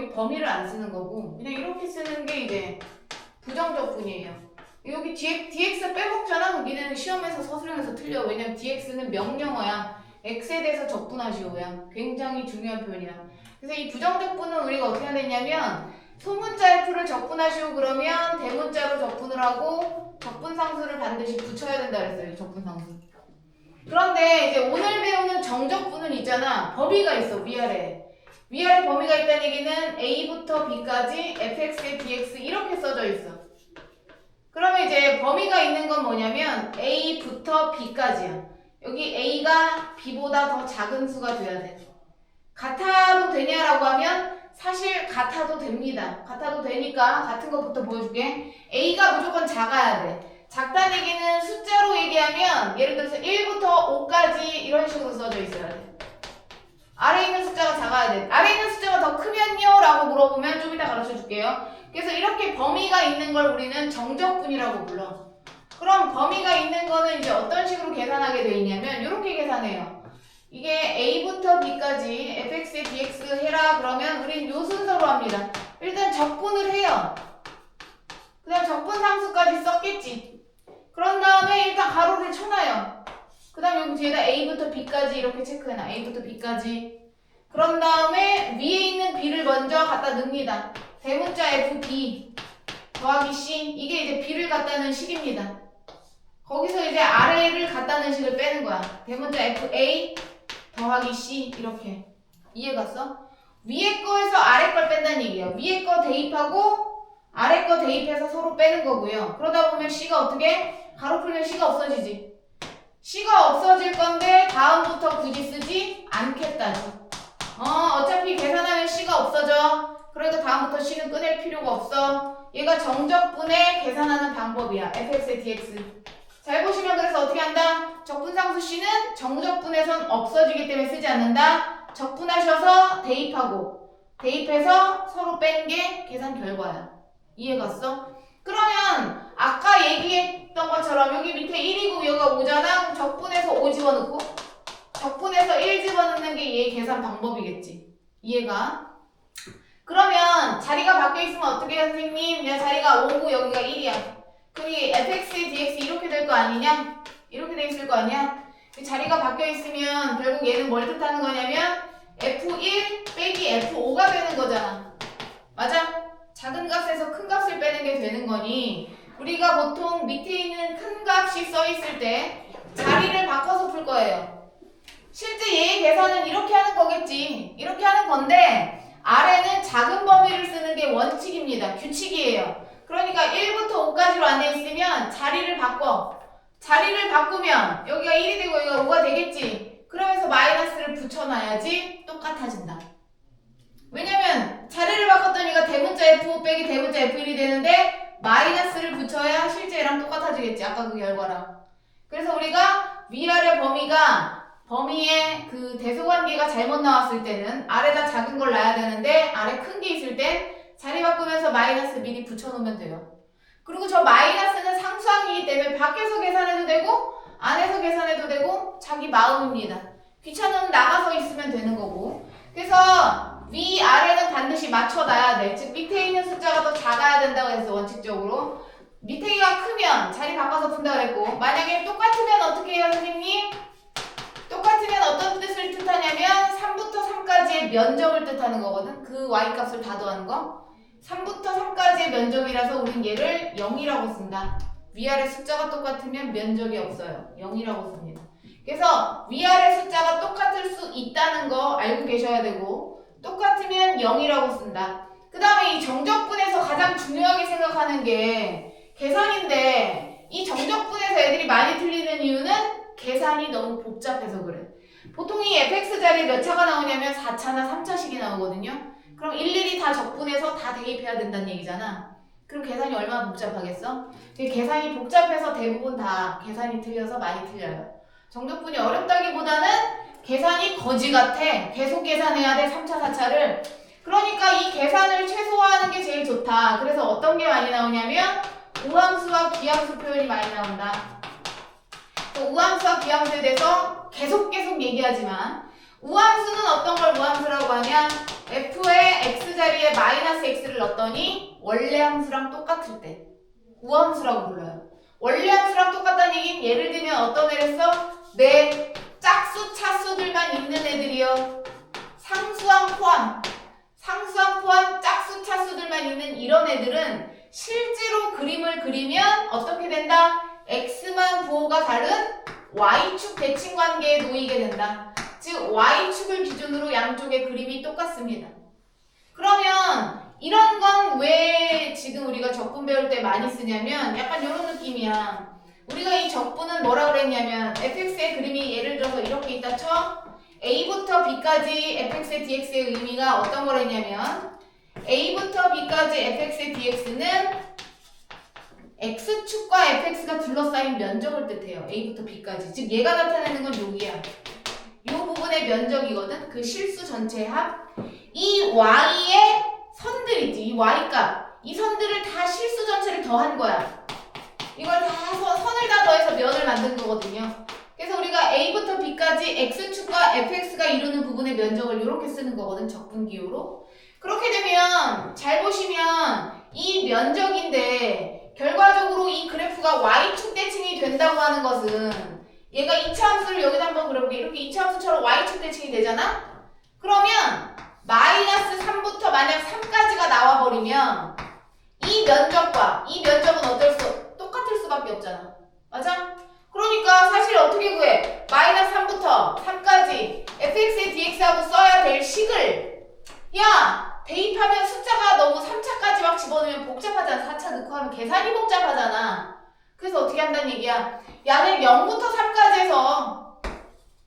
여기 범위를 안 쓰는 거고 그냥 이렇게 쓰는 게 이제 부정적분이에요. 여기 dx 빼먹잖아. 그럼 니네는 시험에서 서술형에서 틀려. 왜냐면 dx는 명령어야. x에 대해서 적분하시오야. 굉장히 중요한 표현이야. 그래서 이 부정적분은 우리가 어떻게 해야 되냐면 소문자 f를 적분하시오 그러면 대문자로 적분을 하고 적분상수를 반드시 붙여야 된다 그랬어요. 적분상수. 그런데 이제 오늘 배우는 정적분은 있잖아. 범위가 있어. 위아래 범위가 있다는 얘기는 a부터 b까지 fx에 dx 이렇게 써져 있어. 그러면 이제 범위가 있는 건 뭐냐면 a부터 b까지야. 여기 a가 b보다 더 작은 수가 돼야 돼. 같아도 되냐라고 하면 사실 같아도 됩니다. 같아도 되니까 같은 것부터 보여줄게. a가 무조건 작아야 돼. 작다는 얘기는 숫자로 얘기하면 예를 들어서 1부터 5까지 이런 식으로 써져 있어야 돼. 아래에 있는 숫자가 작아야 돼. 아래에 있는 숫자가 더 크면요? 라고 물어보면 좀 이따 가르쳐 줄게요. 그래서 이렇게 범위가 있는 걸 우리는 정적분이라고 불러. 그럼 범위가 있는 거는 이제 어떤 식으로 계산하게 돼 있냐면 이렇게 계산해요. 이게 a부터 b까지 fx에 dx 해라 그러면 우린 요 순서로 합니다. 일단 적분을 해요. 그다음 적분상수까지 썼겠지. 그런 다음에 일단 가로를 쳐놔요. 그 다음에 여기 뒤에다 a부터 b까지 이렇게 체크해놔. a부터 b까지. 그런 다음에 위에 있는 b를 먼저 갖다 넣습니다. 대문자 fb 더하기 c. 이게 이제 b를 갖다 넣은 식입니다. 거기서 이제 아래를 갖다 넣은 식을 빼는 거야. 대문자 fa 더하기 c 이렇게. 이해갔어? 위에 거에서 아래 걸 뺀다는 얘기예요. 위에 거 대입하고 아래 거 대입해서 서로 빼는 거고요. 그러다 보면 c가 어떻게? 가로 풀면 c가 없어지지. c가 없어질 건데 다음부터 굳이 쓰지 않겠다죠. 어차피 계산하면 c가 없어져. 그러니까 다음부터 c는 꺼낼 필요가 없어. 얘가 정적분에 계산하는 방법이야. fx의 dx. 잘 보시면 그래서 어떻게 한다? 적분상수 c는 정적분에선 없어지기 때문에 쓰지 않는다. 적분하셔서 대입하고 대입해서 서로 뺀 게 계산 결과야. 이해갔어? 그러면 아까 얘기했던 것처럼 여기 밑에 1이고 여기가 5잖아? 그럼 적분해서 5 집어넣고 적분해서 1 집어넣는 게 얘 계산 방법이겠지. 이해가? 그러면 자리가 바뀌어 있으면 어떻게 해요, 선생님? 야, 자리가 5고 여기가 1이야. 그럼 이 fx, dx 이렇게 될 거 아니냐? 이렇게 돼 있을 거 아니야? 자리가 바뀌어 있으면 결국 얘는 뭘 뜻하는 거냐면 f1 빼기 f5가 되는 거잖아. 맞아? 작은 값에서 큰 값을 빼는 게 되는 거니 우리가 보통 밑에 있는 큰 값이 써 있을 때 자리를 바꿔서 풀 거예요. 실제 얘의 계산은 이렇게 하는 거겠지. 이렇게 하는 건데 아래는 작은 범위를 쓰는 게 원칙입니다. 규칙이에요. 그러니까 1부터 5까지로 안 돼 있으면 자리를 바꿔. 자리를 바꾸면 여기가 1이 되고 여기가 5가 되겠지. 그러면서 마이너스를 붙여놔야지 똑같아진다. 왜냐면 자리를 바꿨더니가 대문자 F5 빼기 대문자 F1이 되는데 마이너스를 붙여야 실제 얘랑 똑같아지겠지. 아까 그 결과랑. 그래서 우리가 위아래 범위의 그 대소관계가 잘못 나왔을 때는 아래다 작은 걸 놔야 되는데 아래 큰 게 있을 땐 자리 바꾸면서 마이너스 미리 붙여놓으면 돼요. 그리고 저 마이너스는 상수항이기 때문에 밖에서 계산해도 되고 안에서 계산해도 되고 자기 마음입니다. 귀찮으면 나가서 있으면 되는 거고. 그래서 위아래는 반드시 맞춰놔야 돼. 즉 밑에 있는 숫자가 더 작아야 된다고 해서 원칙적으로 밑에가 크면 자리 바꿔서 푼다 그랬고 만약에 똑같으면 어떻게 해요, 선생님? 똑같으면 어떤 뜻을 뜻하냐면 3부터 3까지의 면적을 뜻하는 거거든. 그 y값을 다 더하는 거. 3부터 3까지의 면적이라서 우린 얘를 0이라고 쓴다. 위아래 숫자가 똑같으면 면적이 없어요. 0이라고 씁니다. 그래서 위아래 숫자가 똑같을 수 있다는 거 알고 계셔야 되고 똑같으면 0이라고 쓴다. 그 다음에 이 정적분에서 가장 중요하게 생각하는 게 계산인데 이 정적분에서 애들이 많이 틀리는 이유는 계산이 너무 복잡해서 그래. 보통 이 fx 자리에 몇 차가 나오냐면 4차나 3차씩이 나오거든요. 그럼 일일이 다 적분해서 다 대입해야 된다는 얘기잖아. 그럼 계산이 얼마나 복잡하겠어? 계산이 복잡해서 대부분 다 계산이 틀려서 많이 틀려요. 정적분이 어렵다기보다는 계산이 거지 같아. 계속 계산해야 돼, 3차, 4차를. 그러니까 이 계산을 최소화하는 게 제일 좋다. 그래서 어떤 게 많이 나오냐면 우함수와 기함수 표현이 많이 나온다. 우함수와 기함수에 대해서 계속 얘기하지만 우함수는 어떤 걸 우함수라고 하냐? f의 x자리에 x좌리에 마이너스 x를 넣었더니 원래 함수랑 똑같을 때 우함수라고 불러요. 원래 함수랑 똑같다는 얘기는 예를 들면 어떤 애를 써? 내 짝수 차수들만 있는 애들이요. 상수항 포함 짝수 차수들만 있는 이런 애들은 실제로 그림을 그리면 어떻게 된다? x만 부호가 다른 y축 대칭 관계에 놓이게 된다. 즉 y축을 기준으로 양쪽의 그림이 똑같습니다. 그러면 이런 건 왜 지금 우리가 적분 배울 때 많이 쓰냐면 약간 이런 느낌이야. 우리가 이 적분은 뭐라 그랬냐면 fx의 그림이 예를 들어서 이렇게 있다 쳐. a부터 b까지 fx의 dx의 의미가 어떤 거랬냐면 a부터 b까지 fx의 dx는 x축과 fx가 둘러싸인 면적을 뜻해요. a부터 b까지. 즉 얘가 나타내는 건 여기야. 이 부분의 면적이거든. 그 실수 전체의 합. 이 y의 선들 있지. 이 y값. 이 선들을 다 실수 전체를 더한 거야. 이걸 다 선을 다 더해서 면을 만든 거거든요. 그래서 우리가 a부터 b까지 x축과 fx가 이루는 부분의 면적을 이렇게 쓰는 거거든. 적분기호로. 그렇게 되면 잘 보시면 이 면적인데 결과적으로 이 그래프가 y축 대칭이 된다고 하는 것은 얘가 2차 함수를 여기다 한번 그려볼게. 이렇게 2차 함수처럼 y축 대칭이 되잖아? 그러면 마이너스 3부터 만약 3까지가 나와버리면 이 면적과 이 면적은 똑같을 수밖에 없잖아. 맞아? 그러니까 사실 어떻게 구해? 마이너스 3부터 3까지 fx의 dx하고 써야 될 식을 대입하면 숫자가 너무 3차까지 막 집어넣으면 복잡하잖아. 4차 넣고 하면 계산이 복잡하잖아. 그래서 어떻게 한다는 얘기야? 양을 0부터 3까지 해서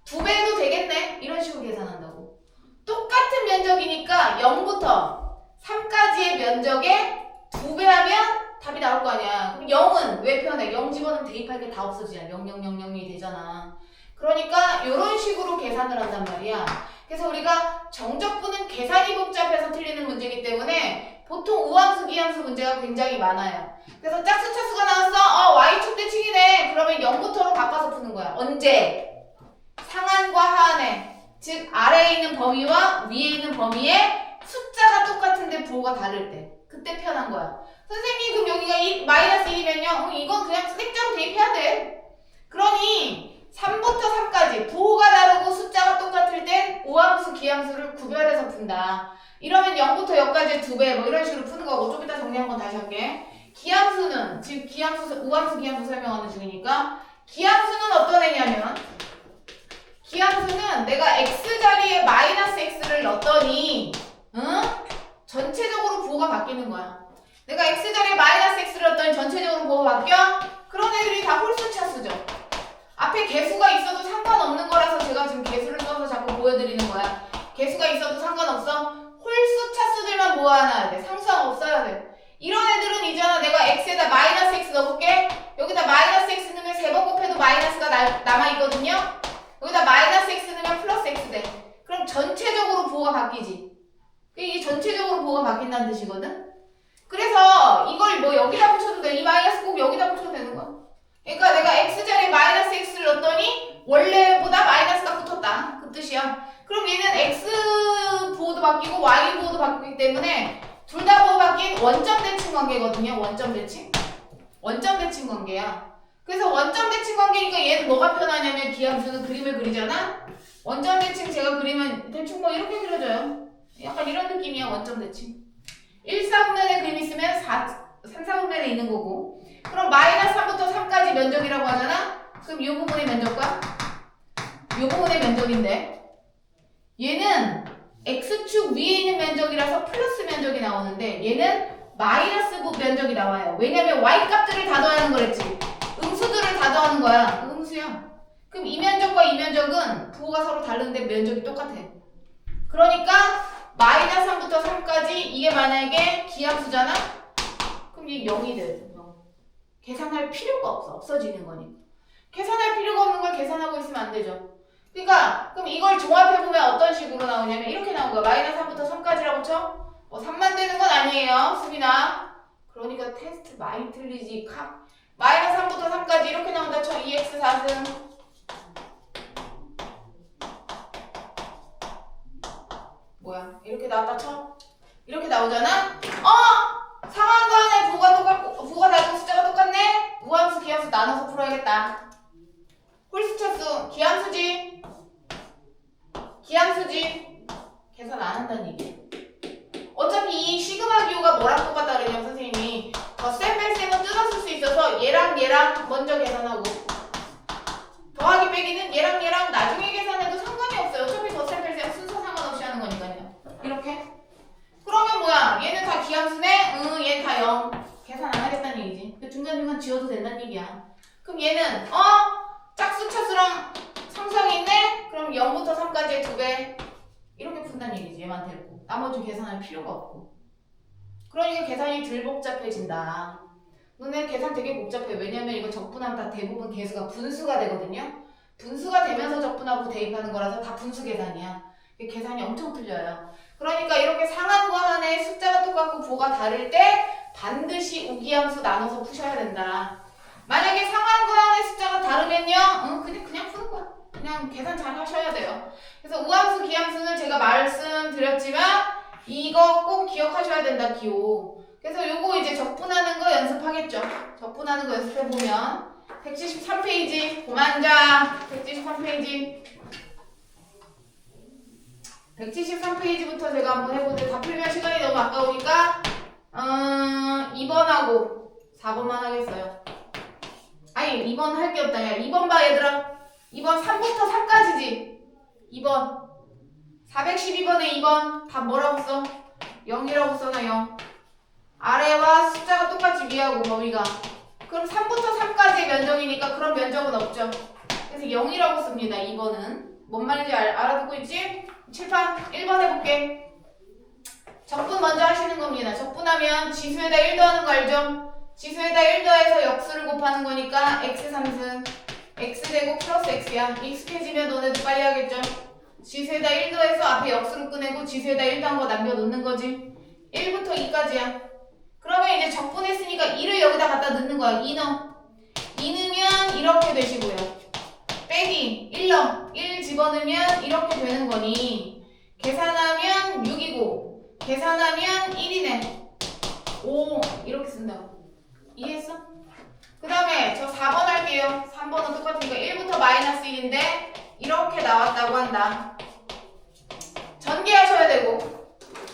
2배 해도 되겠네. 이런 식으로 계산한다고. 똑같은 면적이니까 0부터 3까지의 면적에 2배 하면 답이 나올 거 아니야. 그럼 0은 왜 표현해? 0 집어넣으면 대입할 게 다 없어지잖아. 00000이 되잖아. 그러니까 이런 식으로 계산을 한단 말이야. 그래서 우리가 정적분은 계산이 복잡해서 틀리는 문제이기 때문에 보통 우함수, 기함수 문제가 굉장히 많아요. 그래서 짝수, 차수가 나왔어. y축 대칭이네. 그러면 0부터로 바꿔서 푸는 거야. 언제? 상한과 하한에. 즉 아래에 있는 범위와 위에 있는 범위에 숫자가 똑같은데 부호가 다를 때. 그때 표현한 거야. 선생님 그럼 여기가 마이너스 1이면요. 이건 그냥 숫자로 대입해야 돼. 그러니 3부터 3까지 부호가 다르고 숫자가 똑같을 땐 우함수, 기함수를 구별해서 푼다. 이러면 0부터 여기까지 2배 뭐 이런 식으로 푸는 거고 좀 이따 정리한 건 다시 할게. 기함수는 지금 우함수, 기함수 설명하는 중이니까 기함수는 어떤 애냐면 기함수는 내가 x자리에 마이너스 x를 넣었더니 전체적으로 부호가 바뀌는 거야. 내가 x자리에 마이너스 x를 넣었더니 전체적으로 부호가 바뀌어? 그런 애들이 다 홀수 차수죠. 앞에 개수가 있어도 상관없는 거라서 제가 지금 개수를 써서 자꾸 보여드리는 거야. 개수가 있어도 상관없어. 홀수 차수들만 모아놔야 돼. 상수항 없어야 돼. 이런 애들은 있잖아. 내가 x에다 마이너스 x 넣어볼게. 여기다 마이너스 x 넣으면 3번 곱해도 마이너스가 남아있거든요. 여기다 마이너스 x 넣으면 플러스 x 돼. 그럼 전체적으로 부호가 바뀌지. 이게 전체적으로 부호가 바뀐다는 뜻이거든. 그래서 이걸 뭐 여기다 붙여도 돼. 이 마이너스 꼭 여기다 붙여도 되는 거야. 그러니까 내가 x자리에 마이너스 x를 넣었더니 원래보다 마이너스가 붙었다. 그 뜻이야. 그럼 얘는 x 부호도 바뀌고 y 부호도 바뀌기 때문에 둘 다 부호 바뀐 원점 대칭 관계거든요. 원점 대칭 관계야. 그래서 원점 대칭 관계니까 얘는 뭐가 편하냐면 기함수는 그림을 그리잖아. 원점 대칭 제가 그리면 대충 뭐 이렇게 그려져요. 약간 이런 느낌이야. 원점 대칭. 1, 4분면에 그림 있으면 3, 4분면에 있는 거고. 그럼 마이너스 3부터 3까지 면적이라고 하잖아? 그럼 이 부분의 면적과 이 부분의 면적인데 얘는 x축 위에 있는 면적이라서 플러스 면적이 나오는데 얘는 마이너스 면적이 나와요. 왜냐면 y값들을 다 더하는 거랬지. 음수들을 다 더하는 거야. 음수야. 그럼 이 면적과 이 면적은 부호가 서로 다른데 면적이 똑같아. 그러니까 마이너스 3부터 3까지 이게 만약에 기함수잖아? 그럼 이게 0이 돼. 계산할 필요가 없어. 없어지는 거니까. 계산할 필요가 없는 걸 계산하고 있으면 안 되죠. 그러니까 그럼 이걸 종합해보면 어떤 식으로 나오냐면 이렇게 나온 거야. 마이너스 3부터 3까지라고 쳐? 3만 되는 건 아니에요. 수빈아. 그러니까 테스트 많이 틀리지. 마이너스 3부터 3까지 이렇게 나온다 쳐. 2x 4승. 뭐야? 이렇게 나왔다 쳐? 이렇게 나오잖아? 상한선의 부호가 똑같고, 부호가 다르고 숫자가 똑같네? 우함수, 기함수 나눠서 풀어야겠다. 홀수차수, 기함수지? 기함수지? 계산 안 한다는 얘기야. 어차피 이 시그마 기호가 뭐랑 똑같다 그러냐면 선생님이 덧셈 뺄셈은 뜯었을 수 있어서 얘랑 얘랑 먼저 계산하고 더하기 빼기는 얘랑 얘랑 나중에 계산해도 상관이 없어요. 어차피 덧셈 뺄셈 순서 상관없이 하는 거니까요. 이렇게. 그러면 뭐야? 얘는 다 기함수네? 응, 얘는 다 0. 계산 안 하겠다는 얘기지. 중간중간 지워도 된다는 얘기야. 그럼 얘는 짝수 차수랑 상수항이 있네? 그럼 0부터 3까지의 2배. 이렇게 푼다는 얘기지. 얘만 데리고. 나머지 계산할 필요가 없고. 그러니까 계산이 덜 복잡해진다. 너네 계산 되게 복잡해. 왜냐면 이거 적분하면 다 대부분 개수가 분수가 되거든요. 분수가 되면서 적분하고 대입하는 거라서 다 분수 계산이야. 계산이 엄청 틀려요. 그러니까 이렇게 상한과 하나의 숫자가 똑같고 부호가 다를 때 반드시 우기함수 나눠서 푸셔야 된다. 만약에 상한과 하나의 숫자가 다르면요, 그냥 푸는 거야. 그냥 계산 잘 하셔야 돼요. 그래서 우함수, 기함수는 제가 말씀드렸지만 이거 꼭 기억하셔야 된다, 기호. 그래서 요거 이제 적분하는 거 연습하겠죠. 적분하는 거 연습해보면 173페이지, 고만자 173페이지 173페이지부터 제가 한번 해보는데 다 풀면 시간이 너무 아까우니까 2번하고 4번만 하겠어요. 아니 2번 할 게 없다. 야 2번 봐 얘들아. 2번 3부터 3까지지. 2번 412번에 2번 답 뭐라고 써? 0이라고 써놔. 0. 아래와 숫자가 똑같이 위하고 범위가. 그럼 3부터 3까지의 면적이니까 그런 면적은 없죠. 그래서 0이라고 씁니다. 2번은. 뭔 말인지 알아듣고 있지? 칠판 1번 해볼게. 적분 먼저 하시는 겁니다. 적분하면 지수에다 1 더하는 거 알죠? 지수에다 1 더해서 역수를 곱하는 거니까 x3승 x제곱 플러스 x야. 익숙해지면 너네도 빨리 하겠죠? 지수에다 1 더해서 앞에 역수를 꺼내고 지수에다 1 더한 거 남겨놓는 거지. 1부터 2까지야. 그러면 이제 적분했으니까 2를 여기다 갖다 넣는 거야. 2 넣어. 2 넣으면 이렇게 되시고요. 빼기 1 넣어. 1 집어넣으면 이렇게 되는 거니 계산하면 6이고 계산하면 1이네. 5 이렇게 쓴다고. 이해했어? 그 다음에 저 4번 할게요. 3번은 똑같으니까 1부터 마이너스 1인데 이렇게 나왔다고 한다. 전개하셔야 되고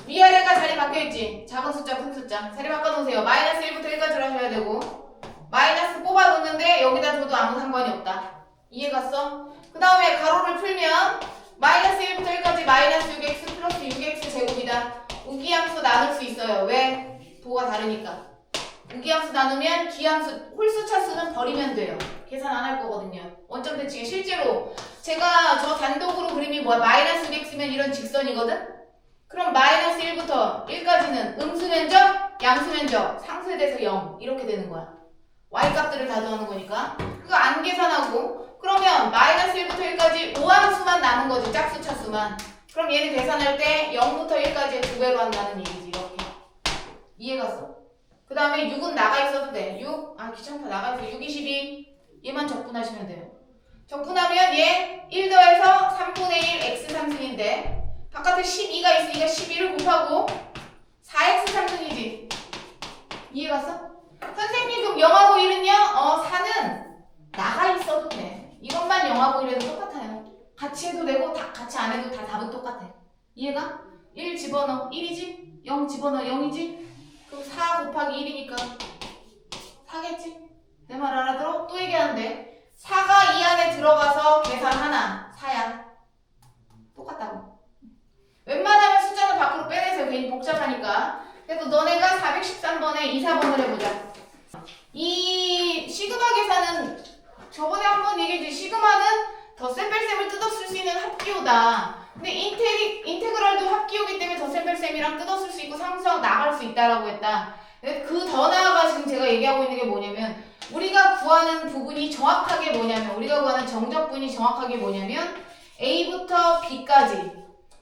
위아래가 자리 바뀌어있지. 작은 숫자 큰 숫자 자리 바꿔놓으세요. 마이너스 1부터 1까지 하셔야 되고 마이너스 뽑아놓는데 여기다 줘도 아무 상관이 없다. 이해 갔어? 그 다음에 가로를 풀면 마이너스 1부터 1까지 마이너스 6x 플러스 6x 제곱이다. 우기함수 나눌 수 있어요. 왜? 부호가 다르니까. 우기함수 나누면 기함수, 홀수차수는 버리면 돼요. 계산 안 할 거거든요. 원점 대칭에 실제로 제가 저 단독으로 그림이 뭐야? 마이너스 6x면 이런 직선이거든? 그럼 마이너스 1부터 1까지는 음수면적, 양수면적, 상쇄돼서 0 이렇게 되는 거야. y값들을 다 더하는 거니까. 그거 안 계산하고 그러면 마이너스 1부터 1까지 우함수만 남은 거지. 짝수 차수만. 그럼 얘는 계산할 때 0부터 1까지 2배로 한다는 얘기지. 이렇게. 이해 갔어? 그 다음에 6은 나가 있어도 돼. 6? 아 귀찮다. 나가 있어. 6, 22. 얘만 적분하시면 돼요. 적분하면 얘 1 더해서 3분의 1 x 3승인데 바깥에 12가 있으니까 12를 곱하고 4x 3승이지. 이해 갔어? 선생님 그럼 0하고 1은요? 4는 나가 있어도 돼. 이것만 0하고 1해도 똑같아요. 같이 해도 되고 같이 안 해도 다 답은 똑같아. 이해가? 1 집어넣어 1이지? 0 집어넣어 0이지? 그럼 4 곱하기 1이니까 4겠지? 내 말 알아들어? 또 얘기하는데 4가 이 안에 들어가서 계산 하나 4야. 똑같다고. 웬만하면 숫자는 밖으로 빼내세요. 괜히 복잡하니까. 그래서 너네가 413번에 2, 4번을 해보자. 이 시그마 계산은 저번에 한번 얘기했지. 시그마는 덧셈 뺄셈을 뜯어쓸 수 있는 합기호다. 근데 인테그랄도 합기호기 때문에 덧셈 뺄셈이랑 뜯어쓸 수 있고 상수항 나갈 수 있다라고 했다. 그 더 나아가 지금 제가 얘기하고 있는 게 뭐냐면 우리가 구하는 부분이 정확하게 뭐냐면 우리가 구하는 정적분이 정확하게 뭐냐면 A부터 B까지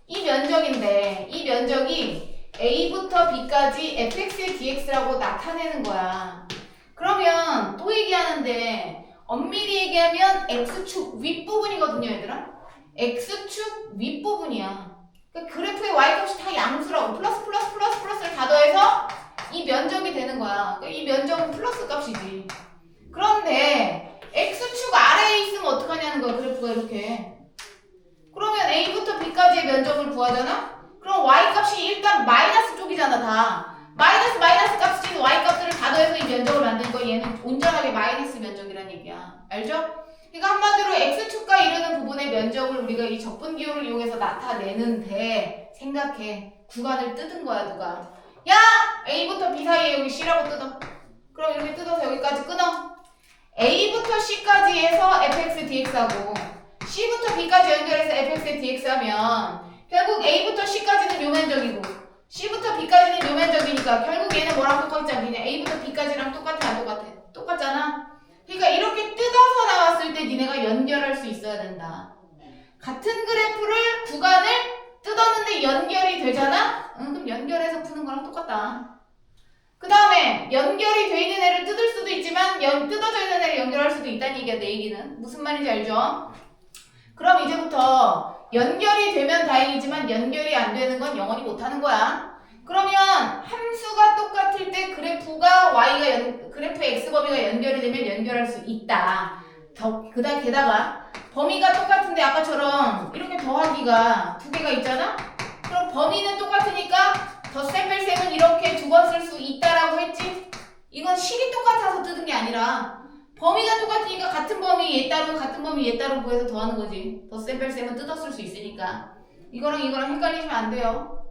이 면적인데 이 면적이 A부터 B까지 fx의 dx라고 나타내는 거야. 그러면 또 얘기하는데 엄밀히 얘기하면 x축 윗부분이거든요, 얘들아. x축 윗부분이야. 그러니까 그래프의 y값이 다 양수라고 플러스 플러스 플러스 구하잖아? 그럼 y 값이 일단 마이너스 쪽이잖아 다. 마이너스 값이 y 값들을 다 더해서 이 면적을 만든 거 얘는 온전하게 마이너스 면적이란 얘기야. 알죠? 그러니까 한마디로 x축과 이르는 부분의 면적을 우리가 이 적분 기호를 이용해서 나타내는데 생각해. 구간을 뜯은 거야 누가. 야! A부터 B 사이에 여기 C라고 뜯어. 그럼 이렇게 뜯어서 여기까지 끊어. A부터 C까지 해서 fx dx하고 C부터 B까지 연결해서 fx dx 하면 결국 A부터 C까지는 요 면적이고 C부터 B까지는 요 면적이니까 결국 얘는 뭐랑 똑같잖아. 그냥 A부터 B까지랑 똑같아 안 똑같아? 똑같잖아. 그러니까 이렇게 뜯어서 나왔을 때 니네가 연결할 수 있어야 된다. 같은 그래프를 구간을 뜯었는데 연결이 되잖아? 그럼 연결해서 푸는 거랑 똑같다. 그 다음에 연결이 돼 있는 애를 뜯을 수도 있지만 뜯어져 있는 애를 연결할 수도 있다는 얘기야. 내 얘기는. 무슨 말인지 알죠? 그럼 이제부터 연결이 되면 다행이지만 연결이 안 되는 건 영원히 못하는 거야. 그러면 함수가 똑같을 때 그래프가 그래프 x범위가 연결이 되면 연결할 수 있다. 게다가 범위가 똑같은데 아까처럼 이렇게 더하기가 두 개가 있잖아? 그럼 범위는 똑같으니까 덧셈 뺄셈은 이렇게 두 번 쓸 수 있다라고 했지? 이건 식이 똑같아서 뜯은 게 아니라 범위가 똑같으니까 같은 범위 얘 따로 같은 범위 얘 따로 구해서 더하는 거지. 덧셈 뺄셈은 뜯었을 수 있으니까. 이거랑 헷갈리시면 안 돼요.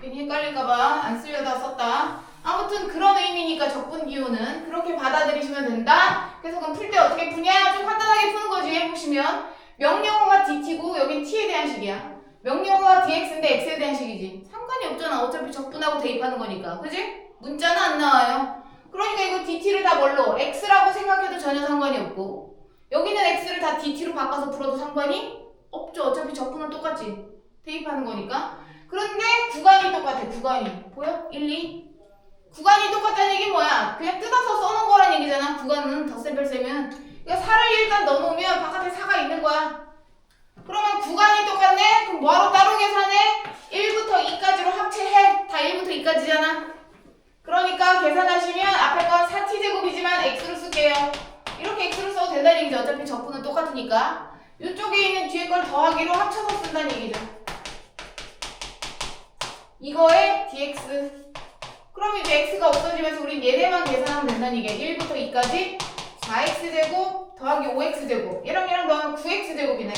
괜히 헷갈릴까봐 안 쓰려다 썼다. 아무튼 그런 의미니까 적분 기호는 그렇게 받아들이시면 된다. 그래서 그럼 풀 때 어떻게 푸냐? 좀 간단하게 푸는 거지. 해보시면 명령어가 dt고 여긴 t에 대한 식이야. 명령어가 dx인데 x에 대한 식이지. 상관이 없잖아. 어차피 적분하고 대입하는 거니까. 그지? 문자는 안 나와요. 그러니까 이거 dt를 다 뭘로? x라고 생각해도 전혀 상관이 없고 여기는 x를 다 dt로 바꿔서 풀어도 상관이 없죠. 어차피 적분은 똑같지. 대입하는 거니까. 그런데 구간이 똑같아. 구간이. 보여? 1, 2. 구간이 똑같다는 얘기 뭐야? 그냥 뜯어서 써놓은 거란 얘기잖아. 구간은 덧셈 뺄셈은. 그러니까 4를 일단 넣어놓으면 바깥에 4가 있는 거야. 그러면 구간이 똑같네? 그럼 뭐하러 따로 계산해? 1부터 2까지로 합체해. 다 1부터 2까지잖아. 그러니까 계산하시면 앞에 건 4t제곱이지만 x로 쓸게요. 이렇게 x로 써도 된다는 얘기죠. 어차피 적분은 똑같으니까. 이쪽에 있는 뒤에 걸 더하기로 합쳐서 쓴다는 얘기죠. 이거에 dx. 그럼 이제 x가 없어지면서 우린 얘네만 계산하면 된다는 얘기야. 1부터 2까지 4x제곱 더하기 5x제곱. 얘랑 더하면 9x제곱이네.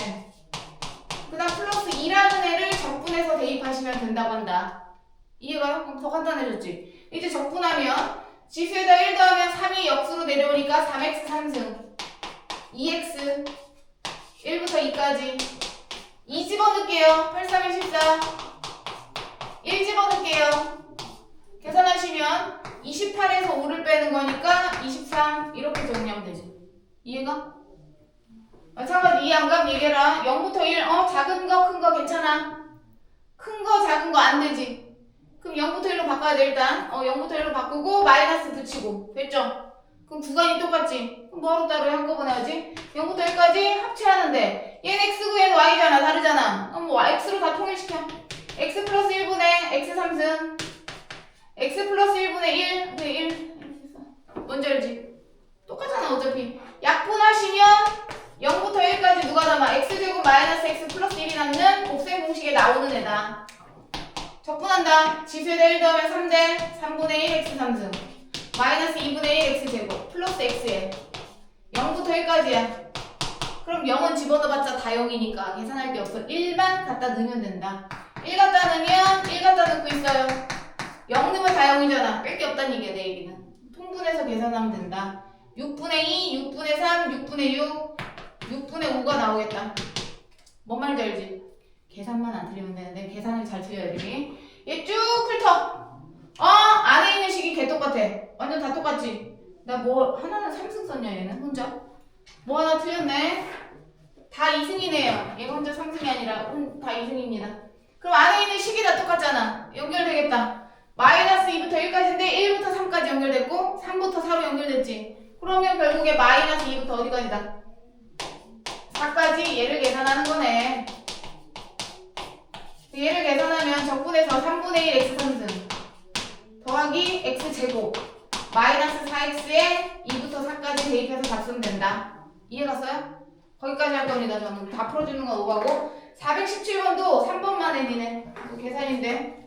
그 다음 플러스 2라는 애를 적분해서 대입하시면 된다고 한다. 이해가요? 그럼 더 간단해졌지. 이제 적분하면 지수에다 1 더하면 3이 역수로 내려오니까 3x 3승 2x 1부터 2까지 2 집어넣을게요. 8, 3에 14 1 집어넣을게요. 계산하시면 28에서 5를 빼는 거니까 23 이렇게 정리하면 되지. 이해가? 마찬가지 이해한감 얘기해라. 0부터 1 작은 거 큰 거 괜찮아. 큰 거 작은 거 안 되지. 그럼 0부터 1로 바꿔야 돼 일단. 0부터 1로 바꾸고 마이너스 붙이고 됐죠? 그럼 구간이 똑같지. 그럼 뭐하러 따로 한꺼번에 하지? 0부터 1까지 합체하는데 얘는 x고 얘는 y잖아. 다르잖아. 그럼 뭐 x로 다 통일시켜. x 플러스 1분의 x 3승 x 플러스 1분의 1 1 뭔지 알지? 똑같잖아 어차피. 약분하시면 0부터 1까지 누가 남아? x제곱 마이너스 x 플러스 1이 남는 곱셈 공식에 나오는 애다. 적분한다. 지수에다 1 더하면 3대 3분의 1 x 3승 마이너스 2분의 1 x제곱 플러스 x에 0부터 1까지야. 그럼 0은 집어넣어봤자 다 0이니까 계산할 게 없어. 1만 갖다 넣으면 된다. 1 갖다 넣으면 1 갖다 넣고 있어요. 0 넣으면 다 0이잖아. 뺄 게 없다는 얘기야 내 얘기는. 통분해서 계산하면 된다. 6분의 2, 6분의 3, 6분의 6, 6분의 5가 나오겠다. 뭔 말인지 알지? 계산만 안 틀리면 되는데 계산을 잘 틀려야 돼. 얘 쭉 훑어. 안에 있는 식이 개 똑같아. 완전 다 똑같지? 나 뭐 하나는 3승 썼냐 얘는 혼자? 뭐 하나 틀렸네. 다 2승이네요. 얘가 혼자 3승이 아니라 다 2승입니다. 그럼 안에 있는 식이 다 똑같잖아. 연결되겠다. 마이너스 2부터 1까지인데 1부터 3까지 연결됐고 3부터 4로 연결됐지. 그러면 결국에 마이너스 2부터 어디까지다? 4까지 얘를 계산하는 거네. 얘를 계산하면 적분해서 3분의 1 x 3승 더하기 x제곱 마이너스 4x에 2부터 4까지 대입해서 답 쓰면 된다. 이해갔어요? 거기까지 할 겁니다. 저는 다 풀어주는 건 오가고 417번도 3번만 해 니네. 계산인데